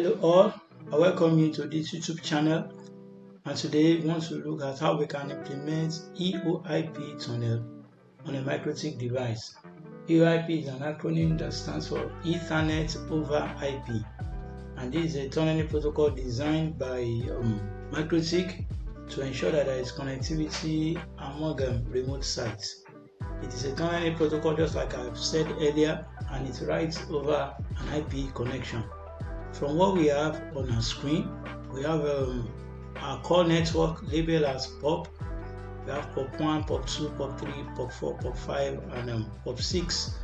Hello all, I welcome you to this YouTube channel, and today we want to look at how we can implement EoIP tunnel on a MikroTik device. EoIP is an acronym that stands for Ethernet over IP, and this is a tunneling protocol designed by MikroTik to ensure that there is connectivity among remote sites. It is a tunneling protocol, just like I've said earlier, and it rides over an IP connection. From what we have on our screen, we have our core network labeled as POP. We have POP 1, POP 2, POP 3, POP 4, POP 5, and POP 6.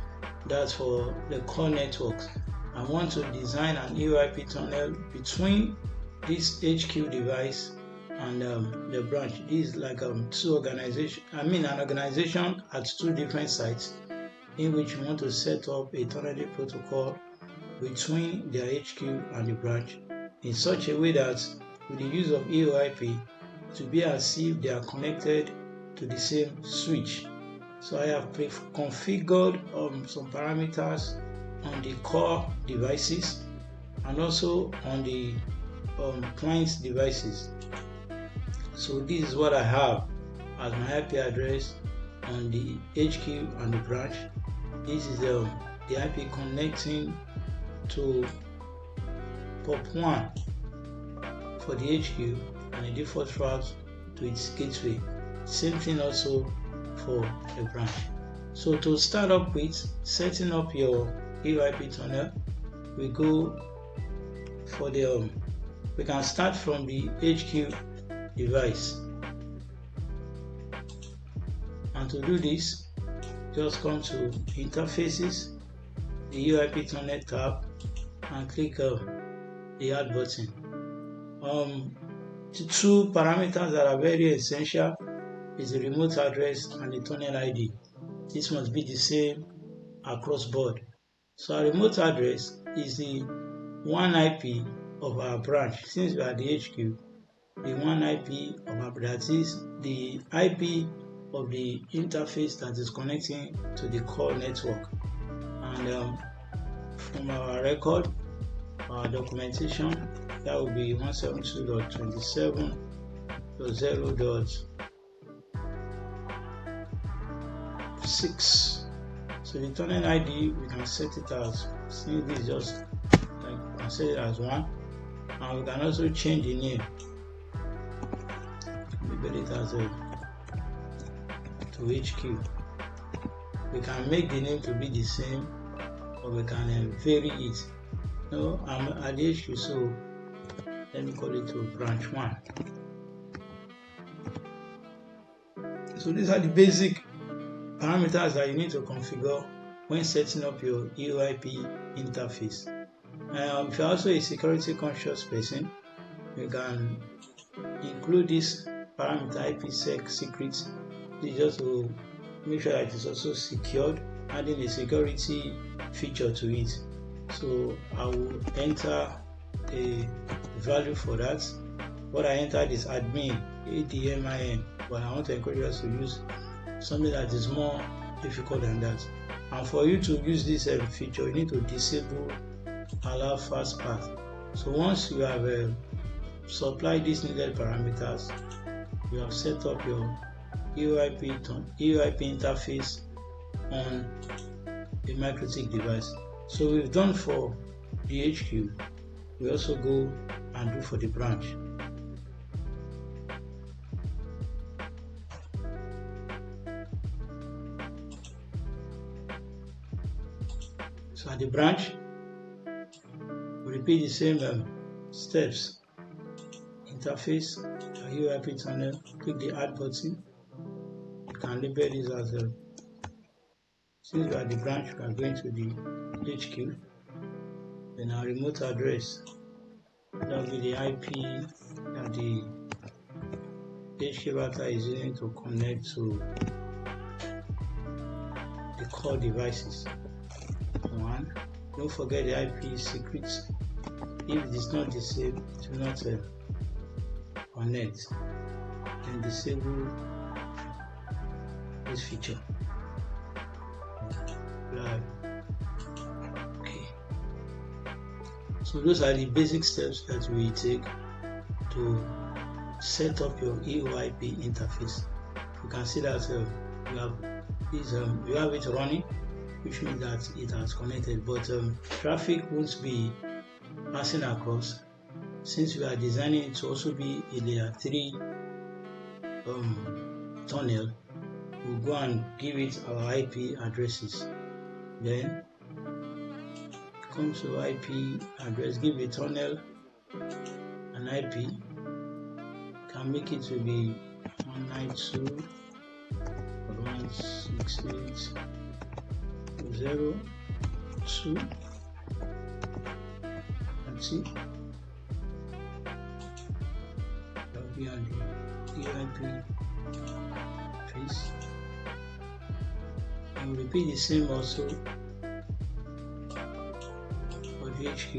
That's for the core networks. I want to design an EoIP tunnel between this HQ device and the branch. This is like an organization at two different sites in which we want to set up a tunneling protocol between their HQ and the branch in such a way that with the use of EoIP to be as if they are connected to the same switch. So I have configured some parameters on the core devices and also on the client devices. So this is what I have as my IP address on the HQ and the branch. This is the IP connecting to POP 1 for the HQ and a default route to its gateway. Same thing also for the branch. So to start up with setting up your EoIP tunnel, we go for the we can start from the HQ device, and to do this, just come to interfaces, the EoIP tunnel tab, and click the add button. The two parameters that are very essential is the remote address and the tunnel ID. This must be the same across board. So our remote address is the one IP of our branch. Since we are the HQ, the one IP of our branch, that is the IP of the interface that is connecting to the core network. And from our record, our documentation, that will be 172.27.0.6. So the tunnel ID, we can set it as, since this is just like, we can set it as 1, and we can also change the name. Label it as to HQ. We can make the name to be the same, or we can vary it. No, I'm at the HQ, so let me call it to branch 1. So these are the basic parameters that you need to configure when setting up your EoIP interface. If you're also a security conscious person, you can include this parameter IPsec secret. This is just to make sure that it is also secured, adding a security feature to it. So I will enter a value for that. What I entered is admin ADMIN, but I want to encourage us to use something that is more difficult than that. And for you to use this feature, you need to disable allow fast path. So once you have supplied these needed parameters, you have set up your EoIP interface on a MikroTik device. So we've done for the HQ, we also go and do for the branch. So at the branch, we repeat the same steps. Interface, EoIP tunnel, click the add button. You can label this as since we are the branch, we are going to the HQ. Then our remote address, that will be the IP that the HQ router is using to connect to the core devices. 1. Don't forget the IP secrets. If it is not disabled, do not connect. Then disable this feature. Okay. So those are the basic steps that we take to set up your EoIP interface. You can see that you have it running, which means that it has connected, but traffic won't be passing across, since we are designing it to also be a layer 3 tunnel. We'll go and give it our IP addresses. Then come to IP address, give a tunnel an IP, can make it to be 192.168.0.2. That's it. That'll be on the EoIP face. And we'll repeat the same also for the HQ.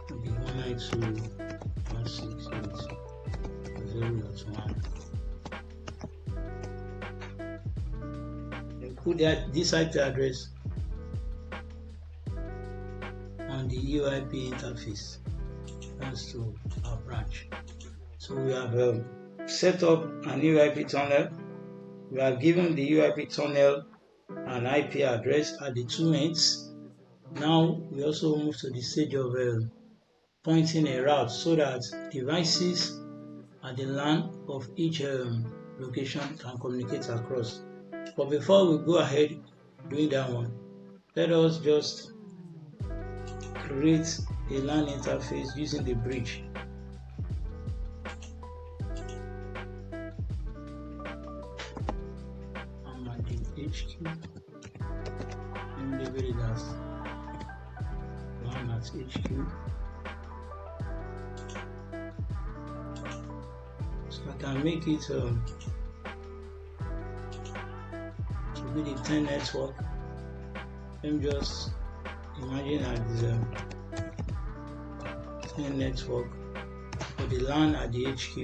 The 192.168.0.1. Put this IP address on the EoIP interface. That's to our branch. So we have set up an EoIP tunnel. We have given the EoIP tunnel an IP address at the two ends. Now we also move to the stage of pointing a route so that devices at the LAN of each location can communicate across. But before we go ahead doing that one, let us just create a LAN interface using the bridge. I'm at the HQ. Let me label it as LAN at HQ. So I can make it to be the 10 network. Let me just imagine that the 10 network for the LAN at the HQ.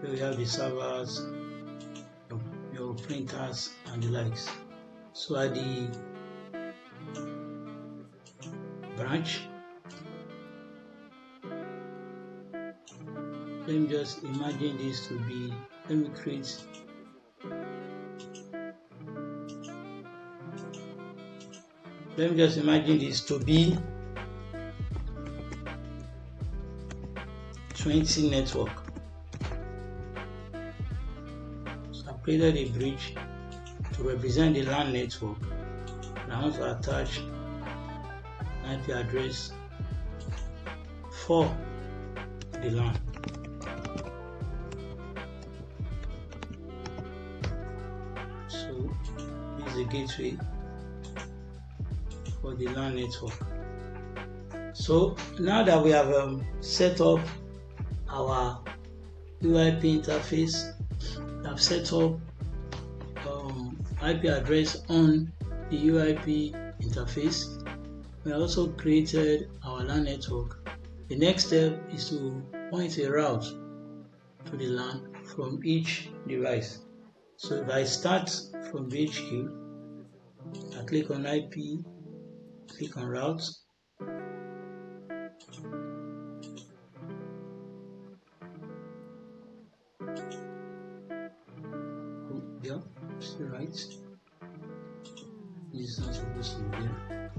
Where we have the servers, your printers and the likes. So at the branch, let me just imagine this to be, let me just imagine this to be 20 network. So I've created a bridge to represent the LAN network, and I want to attach an IP address for the LAN. So this is the gateway for the LAN network. So now that we have set up our EoIP interface, we have set up IP address on the EoIP interface, we also created our LAN network. The next step is to point a route to the LAN from each device. So if I start from the HQ, I click on IP, click on route. Oh, yeah, still right. This is not supposed to be there.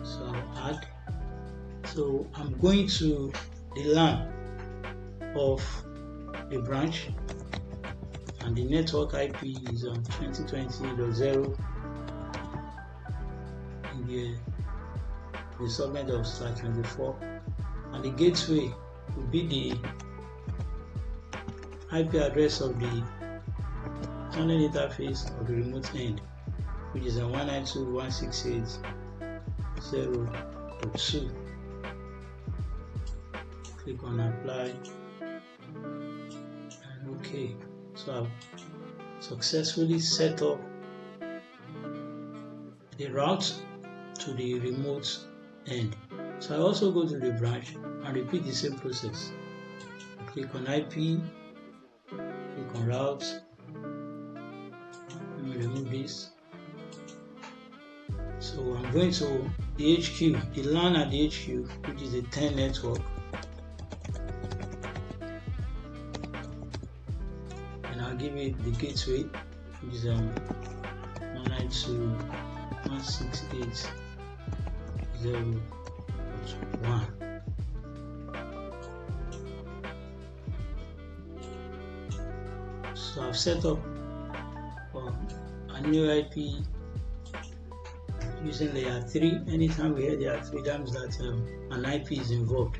So I'll add. So I'm going to the LAN of the branch, and the network IP is on 2020.0 in the subnet of /24, and the gateway will be the IP address of the tunnel interface of the remote end, which is on 192.168.0.2. Click on apply and OK. So I've successfully set up the route to the remote end. So I also go to the branch and repeat the same process. Click on IP, click on route, Let me remove this. So I'm going to the HQ, the LAN at the HQ, which is a 10 network. And I'll give it the gateway, which is 192.168.0.1. So I've set up a new EoIP using layer 3. Anytime we hear layer 3, that means that an IP is involved.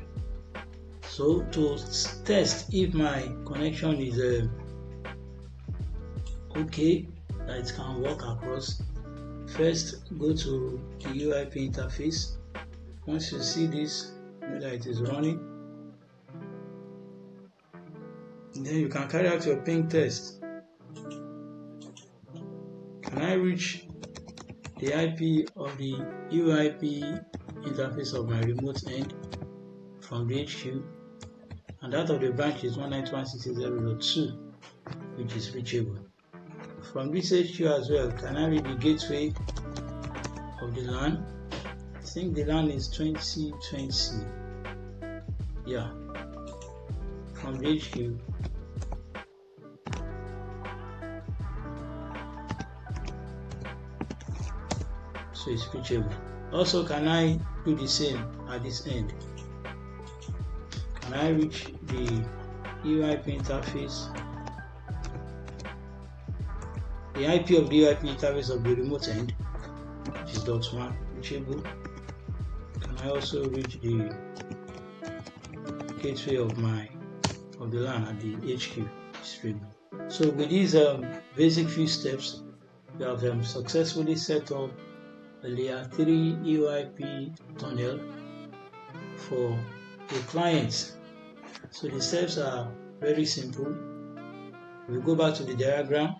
So to test if my connection is okay, that it can work across, first go to the EoIP interface. Once you see this, know that it is running. Then you can carry out your ping test. Can I reach the IP of the EoIP interface of my remote end from the HQ? And that of the branch is 192.168.0.2, which is reachable. From this HQ as well, can I read the gateway of the LAN? I think the LAN is 2020. Yeah. From the HQ. So it's reachable. Also, can I do the same at this end? Can I reach the EoIP interface? The IP of the EoIP interface of the remote end, which is .1, reachable. Can I also reach the gateway of the LAN at the HQ? So with these basic few steps, we have successfully set up a layer 3 EoIP tunnel for a client. So the steps are very simple. We go back to the diagram.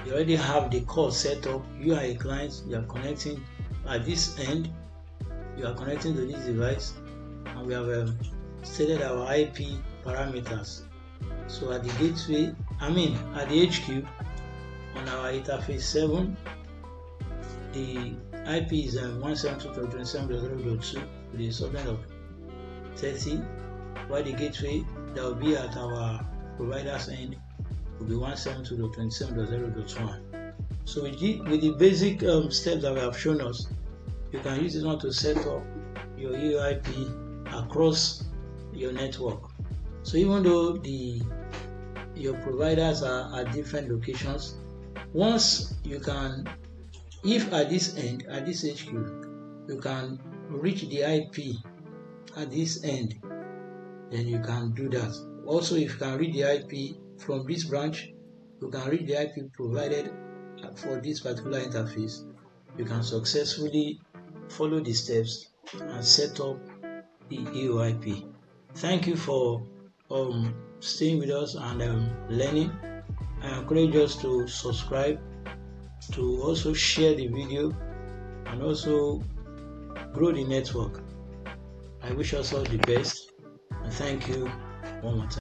You already have the core set up. You are a client, you are connecting at this end, you are connecting to this device, and we have stated our IP parameters. So at the gateway, at the HQ on our interface 7, the IP is 172.27.0.2 with a subnet of 30, while the gateway that will be at our provider's end will be 172.27.0.1. So with the basic steps that we have shown us, you can use this one to set up your EoIP across your network. So even though your providers are at different locations, once you can, if at this end, at this HQ, you can reach the IP at this end, then you can do that. Also, if you can read the IP from this branch, you can read the IP provided for this particular interface. You can successfully follow the steps and set up the EoIP. Thank you for staying with us and learning. I encourage us to subscribe, to also share the video, and also grow the network. I wish us all the best, and thank you one more time.